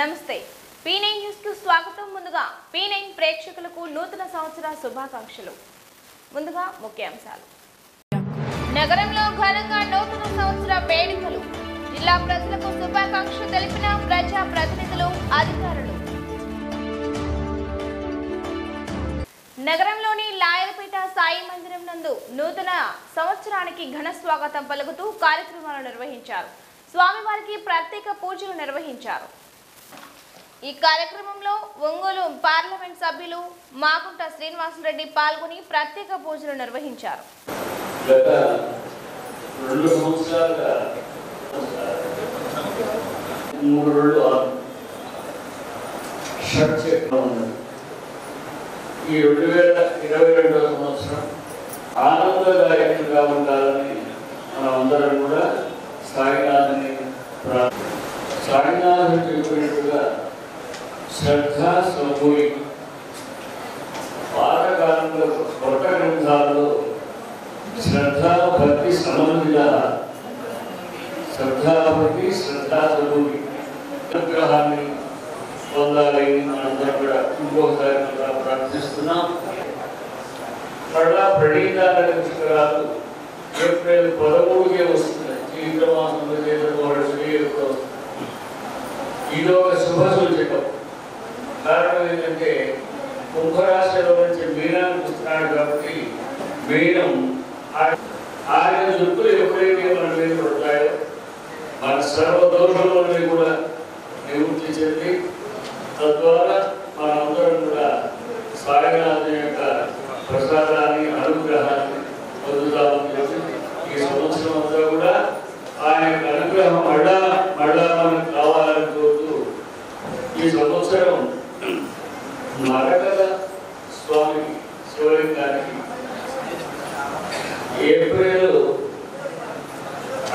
నమస్తే P9 news కు స్వాగతం. ముందుగా P9 ప్రేక్షకులకు నూతన సంవత్సర శుభాకాంక్షలు. ముందుగా ముఖ్యాంశాలు. నగరంలో ఘనంగా నూతన సంవత్సర వేడుకలు. జిల్లా ప్రజలకు శుభాకాంక్షలు తెలిపిన ప్రజా ప్రతినిధులు, అధికారులు. నగరంలోని లాయలపేట సాయి మందిరం నందు నూతన సంవత్సరానికి ఘన స్వాగతం పలుకుతూ కార్యక్రమాలు నిర్వహించారు. స్వామివారికి ప్రత్యేక పూజలు నిర్వహించారు. ఈ కార్యక్రమంలో ఒంగోలు పార్లమెంట్ సభ్యులు మాగుంట శ్రీనివాసరెడ్డి పాల్గొని ప్రత్యేక పూజలు నిర్వహించారు. గత 2 సంవత్సరాలుగా 3 రోజులు షట్చక్రం ఉన్నది. ఈ 2022వ సంవత్సరం ఆనందదాయకంగా ఉండాలని మనం అందరం కూడా సాయినాథుని చెప్పినట్టుగా శ్రద్ధ సమూహి పాతకాలంలో కొత్త గ్రంథాల్లో శ్రద్ధ భక్తి సమన్విత శ్రద్ధాభక్తి శ్రద్ధా సమూహి అనుగ్రహాన్ని పొందాలని మనందరం కూడా ఇంకొకసారి ప్రార్థిస్తున్నాం. మళ్ళా ప్రణీతాల పుస్తకాలు ఏప్రిల్ 13కే వస్తున్నాయి. చైత్రమాసంలో చైత్రమాసంలో ఇది ఒక శుభ సూచకం. కారణం ఏంటంటే కుంభరాశిలో నుంచి మీనాన్ని వస్తున్నాడు కాబట్టి మీనం ఆయన జుట్టులు ఎప్పుడైతే మన మీద పడతాయో మన సర్వదోషములని కూడా నివృత్తి చెంది తద్వారా మనందరం కూడా సాయినాథుని యొక్క ప్రసాదాన్ని అనుగ్రహాన్ని పొందుతామని చెప్పి ఈ సంవత్సరం అంతా కూడా ఆయన యొక్క అనుగ్రహం మళ్ళా మనకు కావాలని కోరుతూ ఈ సంవత్సరం మరకల స్వామి శివలింగానికి ఏప్రిల్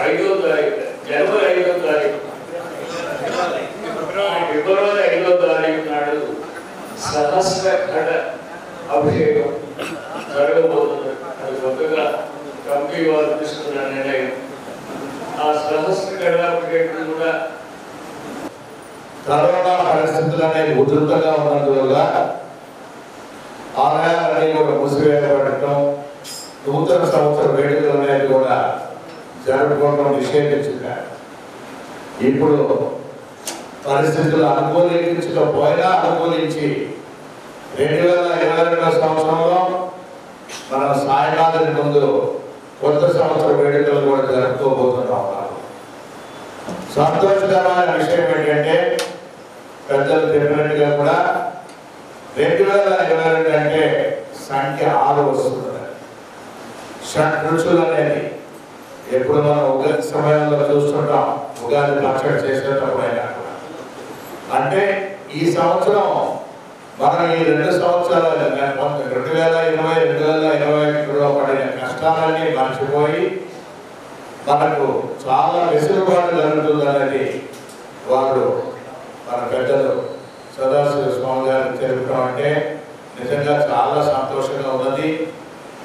5వ తారీఖు జనవరి 5వ తారీఖు ఫిబ్రవరి 5వ తారీఖు నాడు సహస్ర ఘట అభిషేకం జరగబోతుంది. అది కొత్తగా కమిటీ వారు తీసుకున్న నిర్ణయం. ఆ సహస్ర ఘట అభిషేకం కూడా కరోనా పరిస్థితులు అనేది ఉధృతంగా ఉన్నందువల్ల ఆలయాలన్నీ కూడా మూసివేయబడటం, నూతన సంవత్సర వేడుకలు అనేది కూడా జరుపుకోవడం నిషేధించారు. ఇప్పుడు పరిస్థితులు అనుకూలించకపోయినా అనుకూలించి 2022వ సంవత్సరంలో మనం సాయినాథుని ముందు కొత్త సంవత్సర వేడుకలు కూడా జరుపుకోబోతున్నాం. సంతోషకరమైన విషయం ఏంటంటే పెద్దలు చెప్పినట్టుగా కూడా 2022 అంటే సంఖ్య 6 వస్తుంది. షడ్రుచులు అనేది ఎప్పుడు మనం ఉగాది సమయంలో చూస్తుంటాం, ఉగాది పచ్చడి చేసేటప్పుడైనా కూడా. అంటే ఈ సంవత్సరం మనం ఈ 2 సంవత్సరాలు 2020, 2021లో పడిన కష్టాలన్నీ మర్చిపోయి మనకు చాలా వెసులుబాటు జరుగుతుందనేది వారు మన పెద్దలు సదాశివ స్వామి గారు తెలుపడం అంటే నిజంగా చాలా సంతోషంగా ఉన్నది.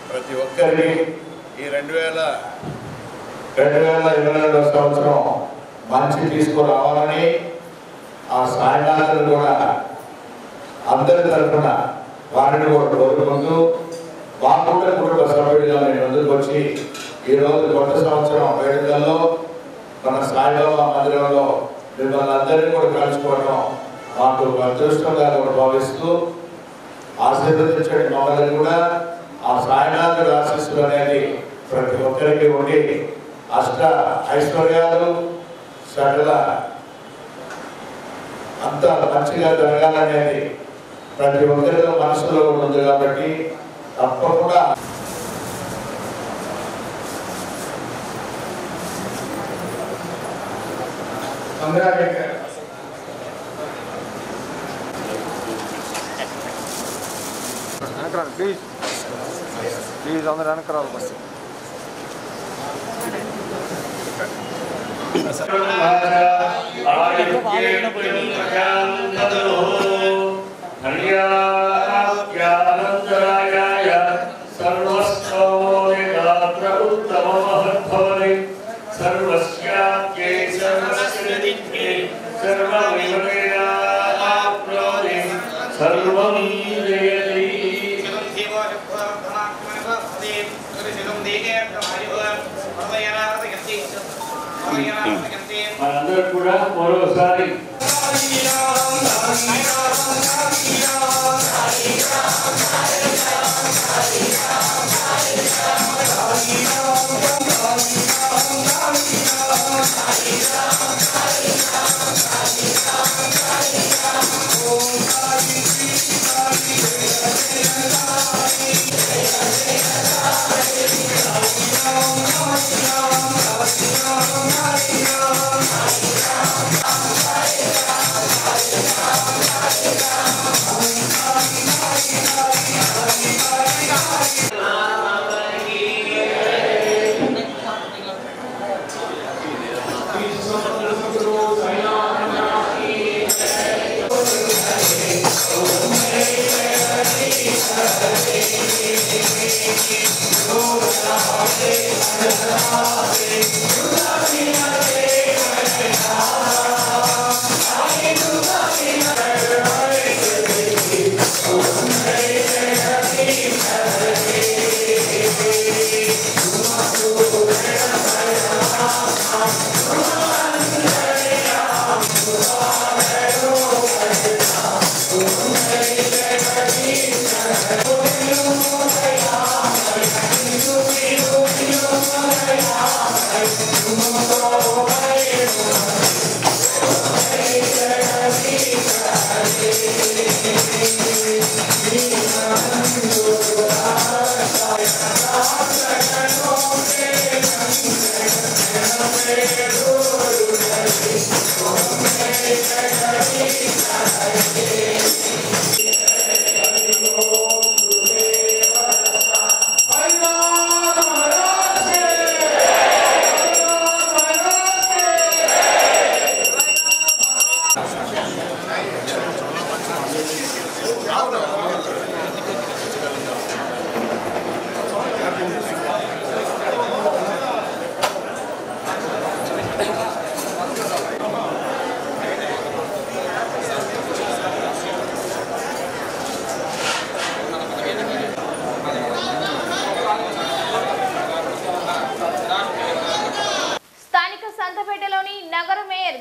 ప్రతి ఒక్కరికి ఈ 2022వ సంవత్సరం మంచి తీసుకురావాలని ఆ సాయినాథులు కూడా అందరి తరఫున వారిని కూడా కోరుకుంటూ మాగుంట కుటుంబ సభ్యుడిగా నేను ముందుకు వచ్చి ఈరోజు కొత్త సంవత్సరం వేడుకల్లో మన సాయిబాబా మందిరంలో మిమ్మల్ని అందరినీ కూడా కలుసుకోవడం మాకు అదృష్టంగా కూడా భావిస్తూ ఆశీర్వదించండి. మమ్మల్ని కూడా ఆ సాయినాథుడి ఆశీస్సులు అనేది ప్రతి ఒక్కరికి ఉండి అష్ట ఐశ్వర్యాలు సకల అంతా మంచిగా జరగాలనేది ప్రతి ఒక్కరిలో మనసులో ఉంది కాబట్టి తప్పకుండా ప్లీజ్ అందరూ వెనకరాలి. బస్ सर्वस्याप्ये सर्वस्य दिक्खे सर्वमेव वेदा సర్వం జయతి మనందరూ కూడా మరోసారి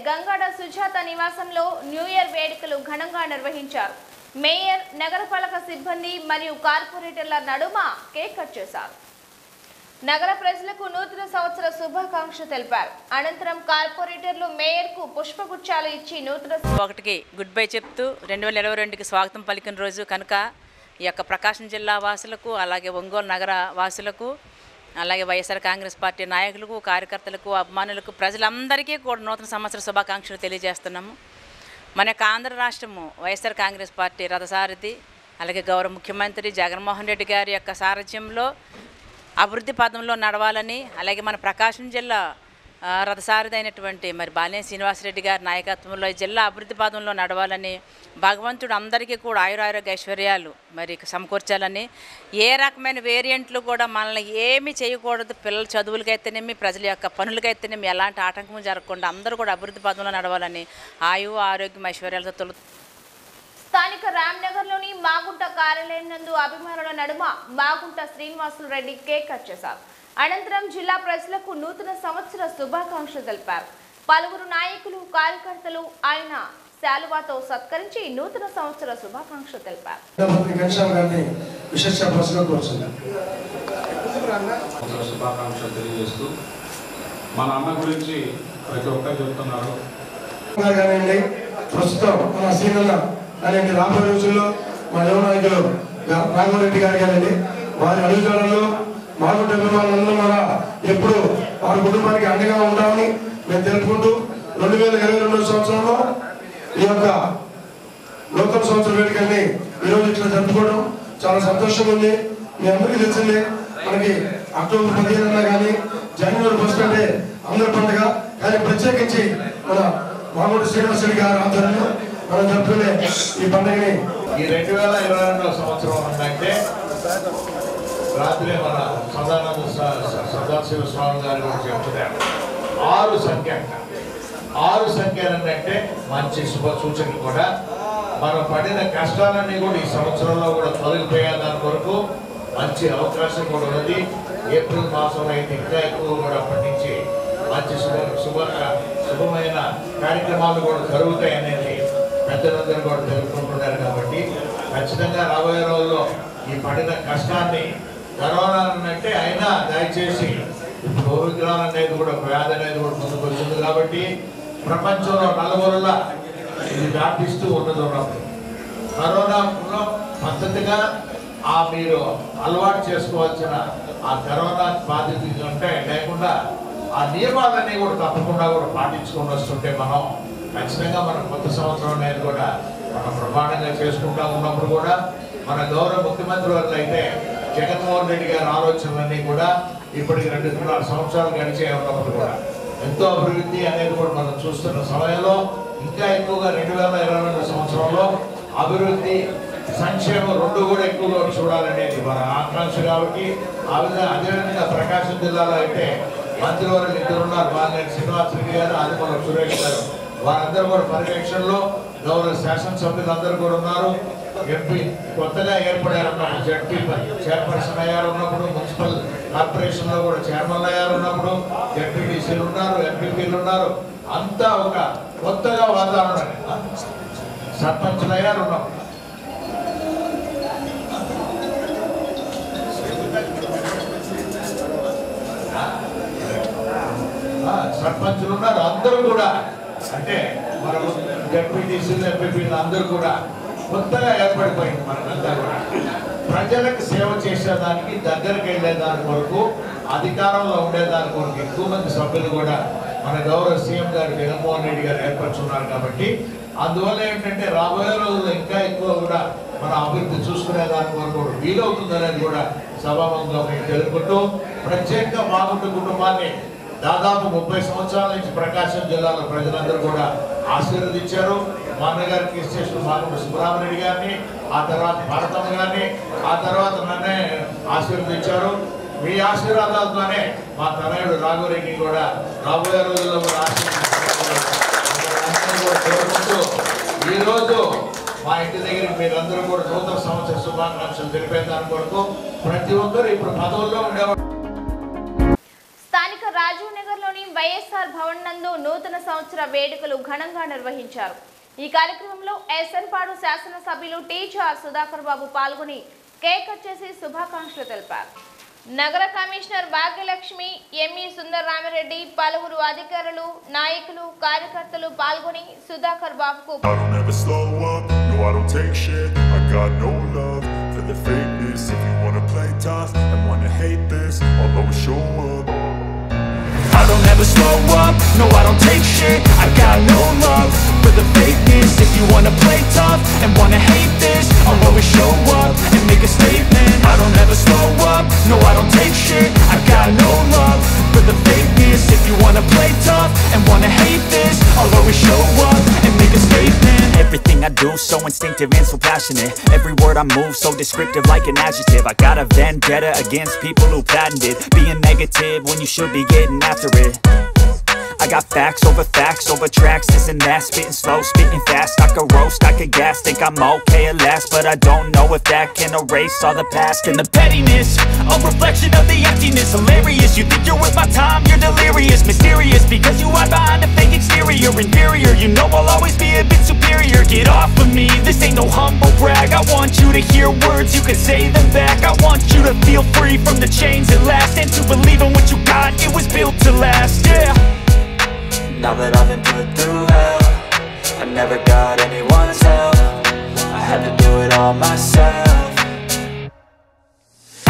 గంగాడ సుజాత నివాసంలో న్యూ ఇయర్ వేడుకలు ఘనంగా నిర్వహించారు. మేయర్, నగరపాలక సిబ్బంది మరియు కార్పొరేటర్ల నడుమ కేక్ కట్ చేశారు. నగర ప్రజలకు నూతన సంవత్సర శుభాకాంక్షలు తెలిపారు. అనంతరం కార్పొరేటర్లు మేయర్కు పుష్పగుచ్చాలు ఇచ్చి నూతన ఒకటికి గుడ్ బై చెప్తూ 2022కి స్వాగతం పలికిన రోజు కనుక ఈ యొక్క ప్రకాశం జిల్లా వాసులకు, అలాగే ఒంగోలు నగర వాసులకు, అలాగే వైఎస్ఆర్ కాంగ్రెస్ పార్టీ నాయకులకు, కార్యకర్తలకు, అభిమానులకు, ప్రజలందరికీ కూడా నూతన సంవత్సర శుభాకాంక్షలు తెలియజేస్తున్నాము. మన యొక్క ఆంధ్ర రాష్ట్రము వైఎస్ఆర్ కాంగ్రెస్ పార్టీ రథసారథి, అలాగే గౌరవ ముఖ్యమంత్రి జగన్మోహన్ రెడ్డి గారి యొక్క సారథ్యంలో అభివృద్ధి పదంలో నడవాలని, అలాగే మన ప్రకాశం జిల్లా రథసారథి అయినటువంటి మరి బాలినేని శ్రీనివాసరెడ్డి గారి నాయకత్వంలో ఈ జిల్లా అభివృద్ధి పదంలో నడవాలని, భగవంతుడు అందరికీ కూడా ఆయురారోగ్య ఐశ్వర్యాలు మరి సమకూర్చాలని, ఏ రకమైన వేరియంట్లు కూడా మనల్ని ఏమీ చేయకూడదు, పిల్లల చదువులకైతేనేమి, ప్రజల యొక్క పనులకైతేనేమి ఎలాంటి ఆటంకం జరగకుండా అందరూ కూడా అభివృద్ధి పదంలో నడవాలని ఆయువు ఆరోగ్యం ఐశ్వర్యాలతో తొలి. స్థానిక రామ్నగర్లోని మాగుంట కార్యాలయం నందు అభిమానుల నడుమ మాగుంట శ్రీనివాసులు రెడ్డి కేక్ కట్ చేశారు. అనంతరం జిల్లా ప్రజలకు నూతన సంవత్సర శుభాకాంక్షలు తెలిపారు. పలువురు నాయకులు, కార్యకర్తలు ఆయన శాలువాతో సత్కరించి నూతన సంవత్సర శుభాకాంక్షలు తెలిపారు. శుభాకాంక్షలు తెలియజేస్తూ మన అన్న గురించి ప్రతి ఒక్కరు చెప్తున్నారు. ప్రస్తుతం మన సీనియర్ అలాంటి రాబోయే రోజుల్లో మా యువ నాయకులు రాఘవరెడ్డి గారు కానండి, వారి అడుగుజాడల్లో మాగుంట అభిమానులందరూ కూడా ఎప్పుడు వారి కుటుంబానికి అండగా ఉంటామని మేము తెలుపుకుంటూ 2022 సంవత్సరంలో ఈ యొక్క నూతన సంవత్సర వేడుకల్ని ఈరోజు ఇట్లా జరుపుకోవడం చాలా సంతోషంగా ఉంది. మీ అందరికీ తెలిసిందే, మనకి అక్టోబర్ 15 కానీ జనవరి 1 అంటే అందరి పండుగ, కానీ ప్రత్యేకించి మన మాగుంట శ్రీనివాసరెడ్డి గారి ఆధ్వర్యంలో మనం జరుపుకునే ఈ పండుగని ఈ 2022 సంవత్సరం అంటే రాత్రి మన సదాశివ స్వామి గారి గురించి చెప్తున్నారు. 6 సంఖ్య 6 సంఖ్యలు అంటే మంచి శుభ సూచనలు కూడా మనం పడిన కష్టాలన్నీ కూడా ఈ సంవత్సరంలో కూడా తొలగిపోయే దాని కొరకు మంచి అవకాశం కూడా ఉంది. ఏప్రిల్ మాసంలో అయితే ఇంకా ఎక్కువ కూడా అప్పటి నుంచి మంచి శుభమైన కార్యక్రమాలు కూడా జరుగుతాయి అనేది పెద్దలందరూ కూడా తెలుసుకుంటున్నారు. కాబట్టి ఖచ్చితంగా రాబోయే రోజుల్లో ఈ పడిన కష్టాన్ని కరోనా అంటే అయినా దయచేసి ఇప్పుడు ఓమిక్రాన్ అనేది కూడా వ్యాధి అనేది కూడా ముందుకు వచ్చింది. కాబట్టి ప్రపంచంలో నలుగురులా ఇది వ్యాపిస్తూ ఉన్నది. ఉన్నప్పుడు కరోనాలో పద్ధతిగా మీరు అలవాటు చేసుకోవాల్సిన ఆ కరోనా బాధితులు ఉంటే లేకుండా ఆ నియమాలన్నీ కూడా తప్పకుండా కూడా పాటించుకొని వస్తుంటే మనం ఖచ్చితంగా మన కొత్త సంవత్సరం అనేది కూడా మనం ప్రమాణంగా చేసుకుంటా ఉన్నప్పుడు కూడా మన గౌరవ ముఖ్యమంత్రి వారు అయితే జగన్మోహన్ రెడ్డి గారి ఆలోచనలన్నీ కూడా ఇప్పటికి 2.5 సంవత్సరాలు గడిచే ఉన్నప్పుడు కూడా ఎంతో అభివృద్ధి అనేది కూడా మనం చూస్తున్న సమయంలో ఇంకా ఎక్కువగా 2022 సంవత్సరంలో అభివృద్ధి సంక్షేమం రెండు కూడా ఎక్కువగా చూడాలనేది మన ఆకాంక్ష. కాబట్టి అదేవిధంగా ప్రకాశం జిల్లాలో అయితే మంత్రివర్యులు ఇద్దరు ఉన్నారు, వారిని శ్రీనివాస్ రెడ్డి గారు, ఆదిమూల సురేష్ గారు. వారందరూ కూడా పర్యవేక్షణలో గౌరవ శాసనసభ్యులందరూ కూడా ఉన్నారు. ఎంపీ కొత్తగా ఏర్పడారన్నప్పుడు జడ్పీ చైర్పర్సన్ అయ్యారు ఉన్నప్పుడు, మున్సిపల్ కార్పొరేషన్ లో కూడా చైర్మన్ అయ్యారు ఉన్నప్పుడు, జడ్పీటీసీలు ఉన్నారు, ఎంపీపీలు ఉన్నారు. అంతా ఒక కొత్తగా వాతావరణం. సర్పంచులు అయ్యారు ఉన్నప్పుడు, సర్పంచులు ఉన్నారు. అందరూ కూడా అంటే మన జడ్పీటీసీలు ఎంపీపీలు అందరూ కూడా కొత్తగా ఏర్పడిపోయింది. మనకంతా కూడా ప్రజలకు సేవ చేసేదానికి, దగ్గరికి వెళ్ళేదాని కొరకు, అధికారంలో ఉండేదాని కొరకు ఎక్కువ మంది సభ్యులు కూడా మన గౌరవ సీఎం గారు జగన్మోహన్ రెడ్డి గారు ఏర్పరచున్నారు. కాబట్టి అందువల్ల ఏంటంటే రాబోయే రోజుల్లో ఇంకా ఎక్కువ కూడా మన అభివృద్ధి చూసుకునే దాని కొరకు కూడా వీలవుతుంది అనేది కూడా సభాముఖంగా మీకు తెలుపుకుంటూ, ప్రత్యేకంగా మాగుంట కుటుంబాన్ని దాదాపు 30 సంవత్సరాల నుంచి ప్రకాశం జిల్లాలో ప్రజలందరూ కూడా ఆశీర్వదించారు. మా అన్నగారు కీర్తిశేషులు మాగుంట సుబ్రహ్మణ్యుడి గారిని, ఆ తర్వాత భారతమ్మ గారిని, ఆ తర్వాత నన్నే ఆశీర్వదించారు. మీ ఆశీర్వాదాలతోనే మా తనయుడు రాఘవరెడ్డి కూడా రాబోయే రోజుల్లో కూడా ఆశీర్వదించుకుంటూ ఈరోజు మా ఇంటి దగ్గరికి మీరందరూ కూడా నూతన సంవత్సర శుభాకాంక్షలు తెలిపే దాని కొరకు ప్రతి ఒక్కరు ఇప్పుడు పదవుల్లో ఉండేవారు. స్థానిక రాజీవ్ నగర్ లోని వైఎస్ఆర్ భవన్ నందు నూతన సంవత్సర వేడుకలు ఘనంగా నిర్వహించారు. ఈ కార్యక్రమంలో ఎస్ఎన్పాడు శాసనసభ్యులు టీచర్ సుధాకర్ బాబు పాల్గొని కేక్ కట్ చేసి శుభాకాంక్షలు తెలిపారు. నగర కమిషనర్ భాగ్యలక్ష్మి, ఎంఈ సుందర్ రామిరెడ్డి, పలువురు అధికారులు, నాయకులు, కార్యకర్తలు పాల్గొని సుధాకర్ బాబుకు I don't ever slow up, no I don't take shit. I got no love for the fakeness. If you wanna play tough and wanna hate this, I'll always show up and make a statement. I don't ever slow up, no I don't take shit. I got no love for the fakeness. If you wanna play tough and wanna hate this, I'll always show up and make a statement. Everything I do so instinctive and so passionate. Every word I move so descriptive like an adjective. I got a vendetta against people who patented being negative when you should be getting after it. I got facts over tracks, this and that, spitting slow, spitting fast. I could roast, I could gas, think I'm okay at last, but I don't know if that can erase all the past. And the pettiness, a reflection of the emptiness. Hilarious, you think you're worth my time, you're delirious. Mysterious, because you hide behind a fake exterior. Inferior, you know I'll always be a bit superior. Get off of me, this ain't no humble brag. I want you to hear words, you can say them back. I want you to feel free from the chains at last, and to believe in what you got, it was built to last, yeah. Now that I've been put through hell, I never got anyone's help. I had to do it all myself.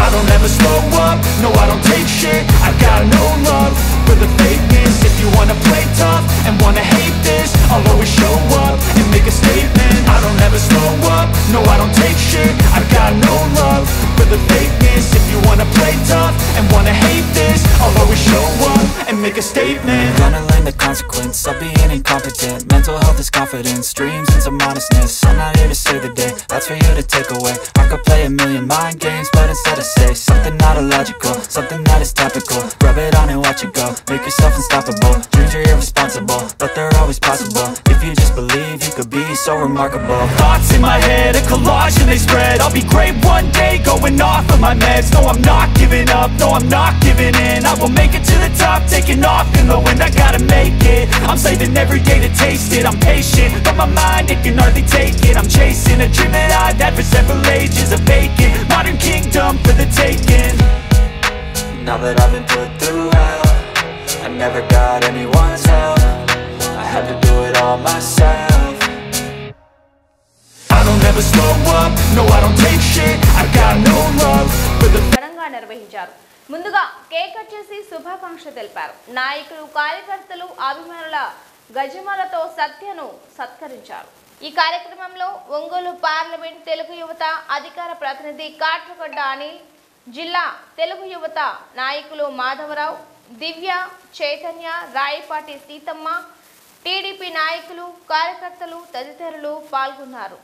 I don't ever slow up, no I don't take shit. I got no love for the fakeness. If you wanna play tough and wanna hate this, I'll always show up and make a statement. I don't ever slow up, no I don't take shit. I got no love for the fakeness. If you wanna play tough and wanna hate this, I'll always show up and make a statement. Gonna learn the consequence of being incompetent. Mental health is confidence, dreams and some honestness. I'm not here to save the day, that's for you to take away. I could play a million mind games, but instead I say something not illogical, something that is topical. Rub it on and watch it go, make yourself unstoppable. Dreams are irresponsible, but they're always possible. If you just believe, you could be so remarkable. Thoughts in my head, a collage and they spread. I'll be great one day, going off of my meds. No, I'm not giving up, no, I'm not giving in. I will make it to the top, taking off in the wind. I gotta make it, I'm saving every day to taste it. I'm patient, but my mind, it can hardly take it. I'm chasing a dream that I've had for several ages. A vacant, modern kingdom for the taking. Now that I've been put through hell, I never got anyone's help. I had to do it all myself. I don't ever slow up, no I don't take shit. I got no love for the ఘనంగా నిర్వహించారు. ముందుగా cake cut చేసి శుభాకాంక్షలు తెలిపారు. నాయకులు, కార్యకర్తలు, అభిమానుల గజమాలతో సత్యను సత్కరించారు. ఈ కార్యక్రమంలో ఒంగోలు పార్లమెంట్ తెలుగు యువత అధికార ప్రతినిధి కాట్రగడ్డ అనిల్, జిల్లా తెలుగు యువత నాయకులు మాధవరావు, దివ్య, చైతన్య, రాయపాటి సీతమ్మ, టీడీపీ నాయకులు, కార్యకర్తలు తదితరులు పాల్గొన్నారు.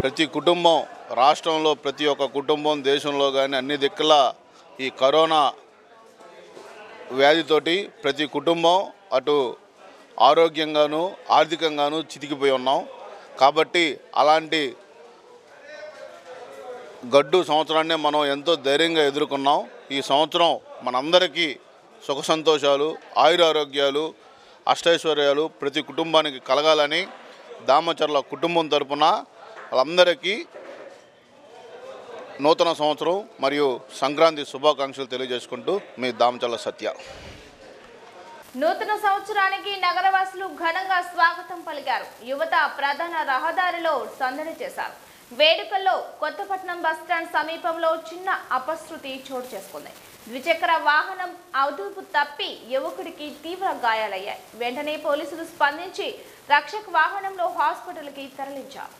ప్రతి కుటుంబం రాష్ట్రంలో ప్రతి ఒక్క కుటుంబం దేశంలో కానీ అన్ని దిక్కుల ఈ కరోనా వ్యాధితోటి ప్రతి కుటుంబం అటు ఆరోగ్యంగాను ఆర్థికంగాను చితికిపోయి ఉన్నాం. కాబట్టి అలాంటి గడ్డు సంవత్సరాన్నే మనం ఎంతో ధైర్యంగా ఎదుర్కొన్నాం. ఈ సంవత్సరం మనందరికీ సుఖ సంతోషాలు, ఆయురారోగ్యాలు, అష్టైశ్వర్యాలు ప్రతి కుటుంబానికి కలగాలని దామచర్ల కుటుంబం తరపున వాళ్ళందరికీ నూతన సంవత్సరం మరియు సంక్రాంతి శుభాకాంక్షలు తెలియజేసుకుంటూ మీ దామచర్ల సత్య. నూతన సంవత్సరానికి నగరవాసులు ఘనంగా స్వాగతం పలికారు. యువత ప్రధాన రహదారిలో సందడి చేశారు. వేడుకల్లో కొత్తపట్నం బస్టాండ్ సమీపంలో చిన్న అపశృతి చోటు చేసుకుంది. ద్విచక్ర వాహనం అదుపు తప్పి యువకుడికి తీవ్ర గాయాలయ్యాయి. వెంటనే పోలీసులు స్పందించి రక్షక వాహనంలో హాస్పిటల్కి తరలించారు.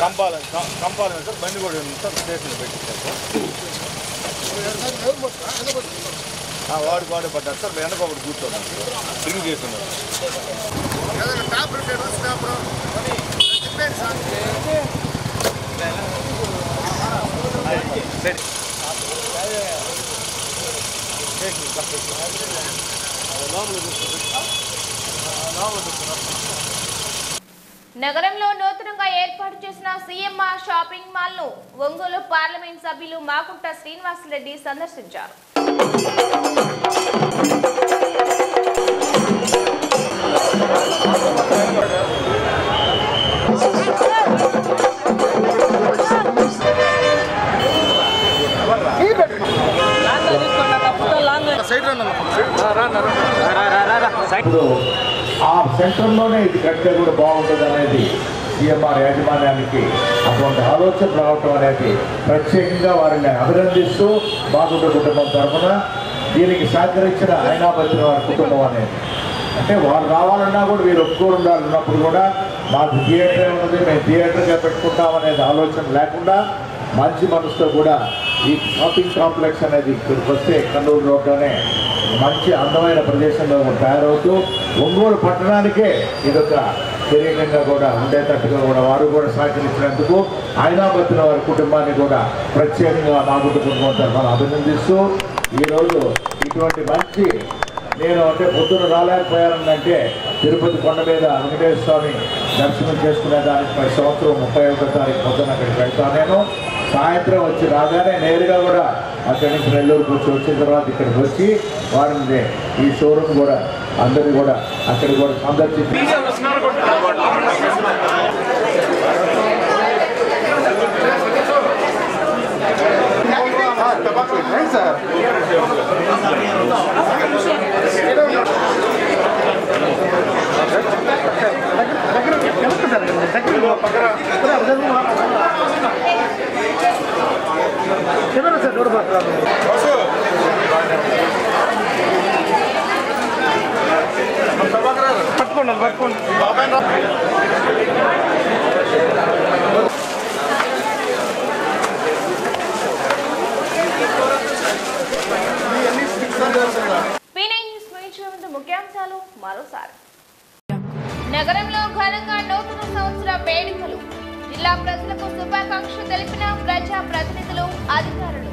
కంపాలి సార్ బండి కూడా సార్ స్టేషన్ పెట్టించారు సార్ వాడు పడ్డారు సార్ వెనక ఒకటి కూర్చోన్నాను డ్రింక్ చేస్తున్నారు నగరంలో నూతనంగా ఏర్పాటు చేసిన సీఎంఆర్ షాపింగ్ మాల్ ను ఒంగోలు పార్లమెంట్ సభ్యులు మాగుంట శ్రీనివాసరెడ్డి సందర్శించారు. ఆ సెంటర్లోనే ఇది కడితే కూడా బాగుంటుంది అనేది సీఎంఆర్ యాజమాన్యానికి అటువంటి ఆలోచన రావటం అనేది ప్రత్యేకంగా వారిని అభినందిస్తూ మాగుంట కుటుంబం తరఫున దీనికి సహకరించిన అయినాపత్రి వారి కుటుంబం అనేది అంటే వారు రావాలన్నా కూడా వీరు ఒప్పుకోరు ఉండాలన్నప్పుడు కూడా మాకు థియేటర్ ఉన్నది మేము థియేటర్గా పెట్టుకుంటామనేది ఆలోచన లేకుండా మంచి మనసుతో కూడా ఈ షాపింగ్ కాంప్లెక్స్ అనేది ఇక్కడికి వస్తే కన్నూరు రోడ్లోనే మంచి అందమైన ప్రదేశంలో తయారవుతూ ఒంగోలు పట్టణానికే ఇదొక శరీరంగా కూడా ఉండేటట్టుగా కూడా వారు కూడా సహకరించినందుకు అయినాపత్రి వారి కుటుంబాన్ని కూడా ప్రత్యేకంగా మాగుంట కుటుంబం తరఫున అభినందిస్తూ ఈరోజు ఇటువంటి మంచి నేను అంటే పొద్దున రాలేకపోయానంటే తిరుపతి కొండ మీద వెంకటేశ్వర స్వామి దర్శనం చేసుకునే దానికి మరి సంవత్సరం 31వ తారీఖు పొద్దున అక్కడికి వెళ్తాను. నేను సాయంత్రం వచ్చి రాగానే నేరుగా కూడా అక్కడి నుంచి నెల్లూరుకు వచ్చిన తర్వాత ఇక్కడికి వచ్చి వారిని ఈ షోరూమ్ కూడా అందరినీ కూడా అక్కడికి కూడా సందర్శించి సార్ పట్టుకోండి పట్టుకోండి ముఖ్యాంశాలు మరోసారి. నగరంలో ఘనంగా నూతన సంవత్సర వేడుకలు. జిల్లా ప్రజలకు శుభాకాంక్షలు తెలిపిన ప్రజా ప్రతినిధులు, అధికారులు.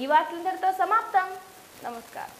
ఈ వార్తలందరితో సమాప్తం. నమస్కారం.